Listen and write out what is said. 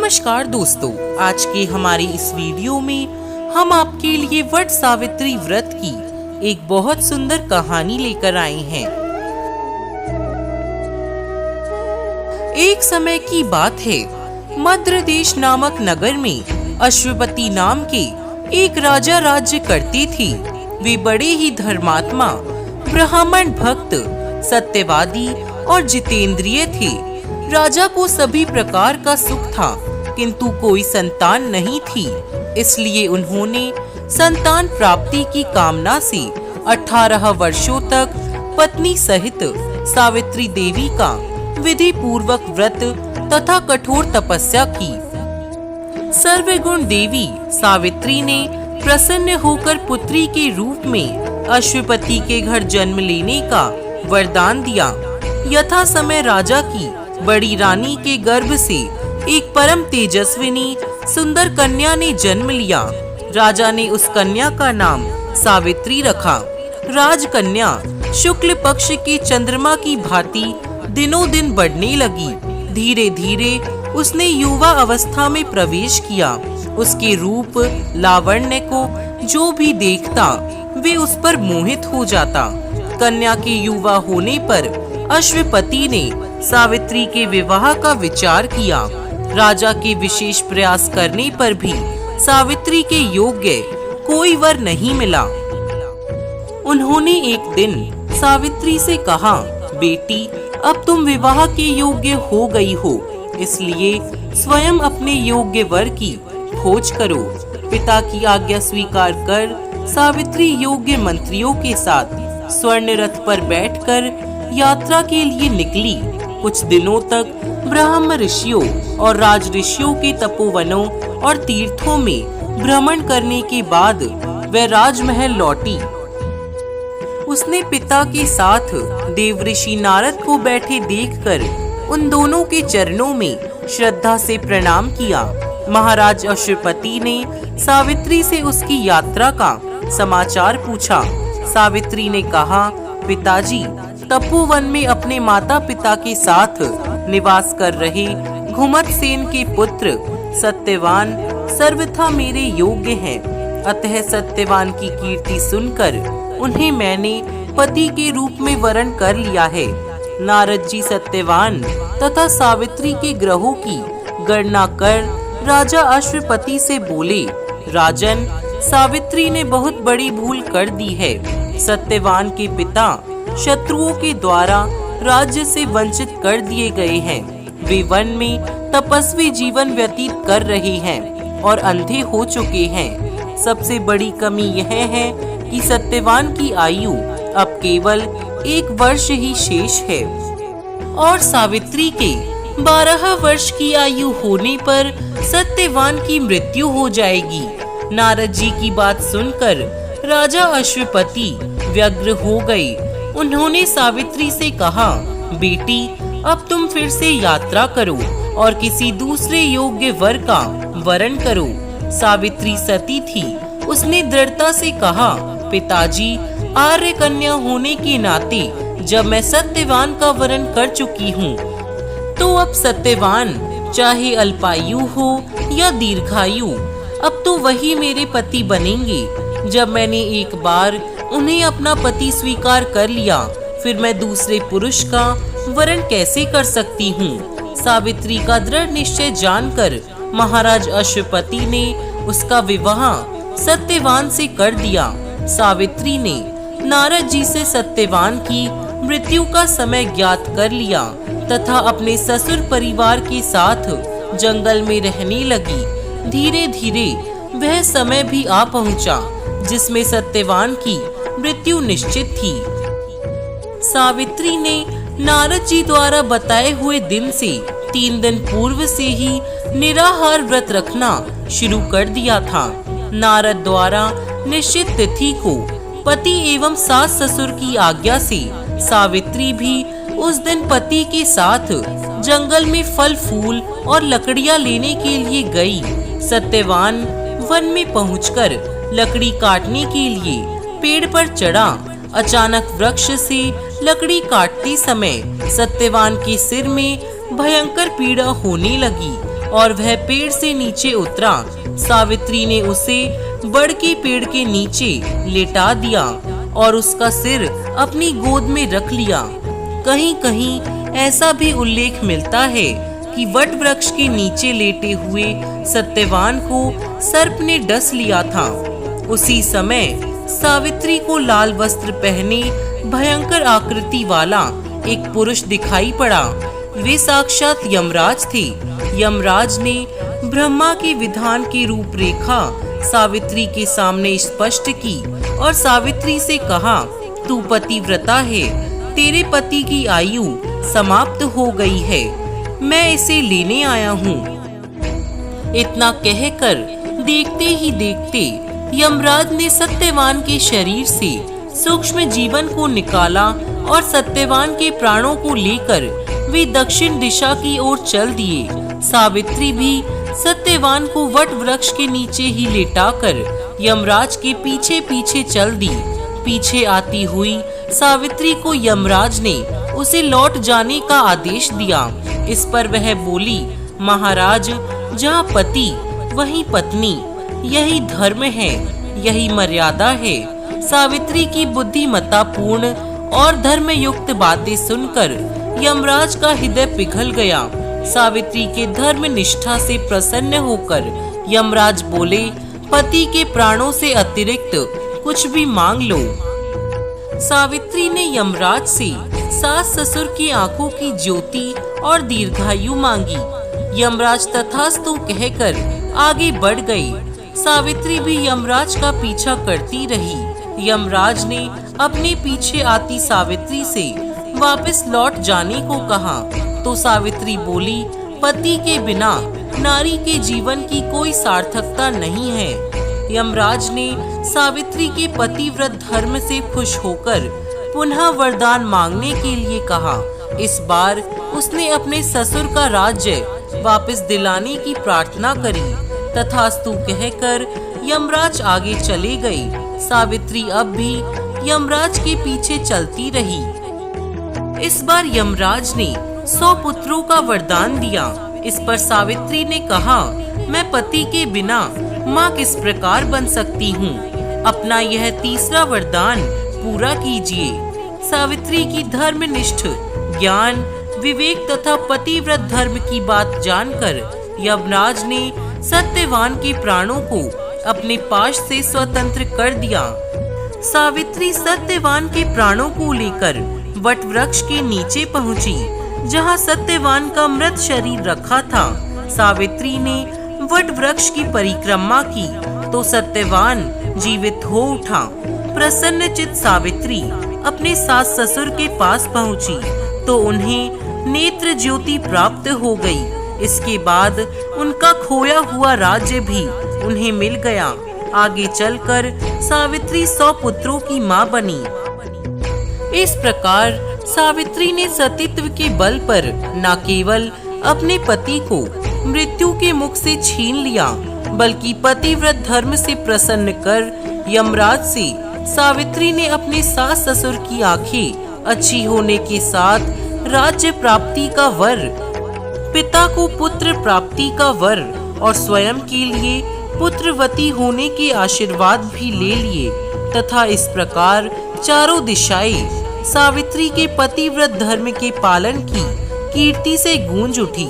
नमस्कार दोस्तों, आज के हमारे इस वीडियो में हम आपके लिए वट सावित्री व्रत की एक बहुत सुंदर कहानी लेकर आए हैं। एक समय की बात है, मद्र देश नामक नगर में अश्वपति नाम के एक राजा राज्य करते थे। वे बड़े ही धर्मात्मा, ब्राह्मण भक्त, सत्यवादी और जितेंद्रिय थे। राजा को सभी प्रकार का सुख था, किंतु कोई संतान नहीं थी। इसलिए उन्होंने संतान प्राप्ति की कामना से 18 वर्षों तक पत्नी सहित सावित्री देवी का विधि पूर्वक व्रत तथा कठोर तपस्या की। सर्वगुण देवी सावित्री ने प्रसन्न होकर पुत्री के रूप में अश्वपति के घर जन्म लेने का वरदान दिया। यथा समय राजा की बड़ी रानी के गर्भ से एक परम तेजस्विनी सुंदर कन्या ने जन्म लिया। राजा ने उस कन्या का नाम सावित्री रखा। राजकन्या शुक्ल पक्ष के चंद्रमा की भांति दिनों दिन बढ़ने लगी। धीरे धीरे उसने युवा अवस्था में प्रवेश किया। उसके रूप लावण्य को जो भी देखता वे उस पर मोहित हो जाता। कन्या के युवा होने पर अश्वपति ने सावित्री के विवाह का विचार किया। राजा के विशेष प्रयास करने पर भी सावित्री के योग्य कोई वर नहीं मिला। उन्होंने एक दिन सावित्री से कहा, बेटी, अब तुम विवाह के योग्य हो गई हो, इसलिए स्वयं अपने योग्य वर की खोज करो। पिता की आज्ञा स्वीकार कर सावित्री योग्य मंत्रियों के साथ स्वर्ण रथ पर बैठकर यात्रा के लिए निकली। कुछ दिनों तक ब्रह्म ऋषियों और राज ऋषियों के तपोवनों और तीर्थों में भ्रमण करने के बाद वह राजमहल लौटी। उसने पिता के साथ देवऋषि नारद को बैठे देखकर उन दोनों के चरणों में श्रद्धा से प्रणाम किया। महाराज अश्वपति ने सावित्री से उसकी यात्रा का समाचार पूछा। सावित्री ने कहा, पिताजी, तपोवन में अपने माता पिता के साथ निवास कर रहे घुमतसेन के पुत्र सत्यवान सर्वथा मेरे योग्य हैं। अतः सत्यवान की कीर्ति सुनकर उन्हें मैंने पति के रूप में वरण कर लिया है। नारद जी सत्यवान तथा सावित्री के ग्रहों की गणना कर राजा अश्वपति से बोले, राजन, सावित्री ने बहुत बड़ी भूल कर दी है। सत्यवान के पिता शत्रुओं के द्वारा राज्य से वंचित कर दिए गए हैं। वे वन में तपस्वी जीवन व्यतीत कर रहे हैं और अंधे हो चुके हैं। सबसे बड़ी कमी यह है कि सत्यवान की आयु अब केवल 1 वर्ष ही शेष है और सावित्री के 12 वर्ष की आयु होने पर सत्यवान की मृत्यु हो जाएगी। नारद जी की बात सुनकर राजा अश्वपति व्यग्र हो गए। उन्होंने सावित्री से कहा, बेटी, अब तुम फिर से यात्रा करो और किसी दूसरे योग्य वर का वरण करो। सावित्री सती थी। उसने दृढ़ता से कहा, पिताजी, आर्य कन्या होने के नाते जब मैं सत्यवान का वरण कर चुकी हूँ, तो अब सत्यवान चाहे अल्पायु हो या दीर्घायु, अब तो वही मेरे पति बनेंगे। जब मैंने एक बार उन्हें अपना पति स्वीकार कर लिया, फिर मैं दूसरे पुरुष का वरण कैसे कर सकती हूँ। सावित्री का दृढ़ निश्चय जानकर महाराज अश्वपति ने उसका विवाह सत्यवान से कर दिया। सावित्री ने नारद जी से सत्यवान की मृत्यु का समय ज्ञात कर लिया तथा अपने ससुर परिवार के साथ जंगल में रहने लगी। धीरे धीरे वह समय भी आ पहुँचा जिसमें सत्यवान की मृत्यु निश्चित थी। सावित्री ने नारद जी द्वारा बताए हुए दिन से 3 दिन पूर्व से ही निराहार व्रत रखना शुरू कर दिया था। नारद द्वारा निश्चित तिथि को पति एवं सास ससुर की आज्ञा से सावित्री भी उस दिन पति के साथ जंगल में फल फूल और लकड़ियां लेने के लिए गई। सत्यवान वन में पहुंचकर लकड़ी काटने के लिए पेड़ पर चढ़ा। अचानक वृक्ष से लकड़ी काटते समय सत्यवान के सिर में भयंकर पीड़ा होने लगी। और वह पेड़ से नीचे उतरा। सावित्री ने उसे बड़ के पेड़ के नीचे लेटा दिया और उसका सिर अपनी गोद में रख लिया। कहीं कहीं ऐसा भी उल्लेख मिलता है कि वट वृक्ष के नीचे लेटे हुए सत्यवान को सर्प ने डस लिया था। उसी समय सावित्री को लाल वस्त्र पहने भयंकर आकृति वाला एक पुरुष दिखाई पड़ा। वे साक्षात यमराज थे। यमराज ने ब्रह्मा के विधान की रूपरेखा सावित्री के सामने स्पष्ट की और सावित्री से कहा, तू पतिव्रता है, तेरे पति की आयु समाप्त हो गई है, मैं इसे लेने आया हूँ। इतना कहकर देखते ही देखते यमराज ने सत्यवान के शरीर से सूक्ष्म जीवन को निकाला और सत्यवान के प्राणों को लेकर वे दक्षिण दिशा की ओर चल दिए। सावित्री भी सत्यवान को वट वृक्ष के नीचे ही लेटाकर यमराज के पीछे पीछे चल दी। पीछे आती हुई सावित्री को यमराज ने उसे लौट जाने का आदेश दिया। इस पर वह बोली, महाराज, जहाँ पति वहीं पत्नी, यही धर्म है, यही मर्यादा है। सावित्री की बुद्धिमत्ता पूर्ण और धर्मयुक्त बातें सुनकर यमराज का हृदय पिघल गया। सावित्री के धर्म निष्ठा से प्रसन्न होकर यमराज बोले, पति के प्राणों से अतिरिक्त कुछ भी मांग लो। सावित्री ने यमराज से सास ससुर की आंखों की ज्योति और दीर्घायु मांगी। यमराज तथास्तु कहकर आगे बढ़ गई। सावित्री भी यमराज का पीछा करती रही। यमराज ने अपने पीछे आती सावित्री से वापस लौट जाने को कहा तो सावित्री बोली, पति के बिना नारी के जीवन की कोई सार्थकता नहीं है। यमराज ने सावित्री के पतिव्रत धर्म से खुश होकर पुनः वरदान मांगने के लिए कहा। इस बार उसने अपने ससुर का राज्य वापस दिलाने की प्रार्थना करी। तथास्तु कहकर यमराज आगे चले गए। सावित्री अब भी यमराज के पीछे चलती रही। इस बार यमराज ने 100 पुत्रों का वरदान दिया। इस पर सावित्री ने कहा, मैं पति के बिना माँ किस प्रकार बन सकती हूँ, अपना यह तीसरा वरदान पूरा कीजिए। सावित्री की धर्मनिष्ठ, ज्ञान, विवेक तथा पतिव्रत धर्म की बात जानकर यमराज ने सत्यवान के प्राणों को अपने पाश से स्वतंत्र कर दिया। सावित्री सत्यवान के प्राणों को लेकर वट वृक्ष के नीचे पहुंची, जहां सत्यवान का मृत शरीर रखा था। सावित्री ने वट वृक्ष की परिक्रमा की तो सत्यवान जीवित हो उठा। प्रसन्नचित सावित्री अपने सास ससुर के पास पहुंची तो उन्हें नेत्र ज्योति प्राप्त हो गई। इसके बाद उनका खोया हुआ राज्य भी उन्हें मिल गया। आगे चलकर सावित्री 100 पुत्रों की मां बनी। इस प्रकार सावित्री ने सतीत्व के बल पर न केवल अपने पति को मृत्यु के मुख से छीन लिया, बल्कि पतिव्रत धर्म से प्रसन्न कर यमराज से सावित्री ने अपने सास ससुर की आंखें अच्छी होने के साथ राज्य प्राप्ति का वर, पिता को पुत्र प्राप्ति का वर और स्वयं के लिए पुत्रवती होने के आशीर्वाद भी ले लिए तथा इस प्रकार चारों दिशाएं सावित्री के पतिव्रत धर्म के पालन की कीर्ति से गूंज उठी।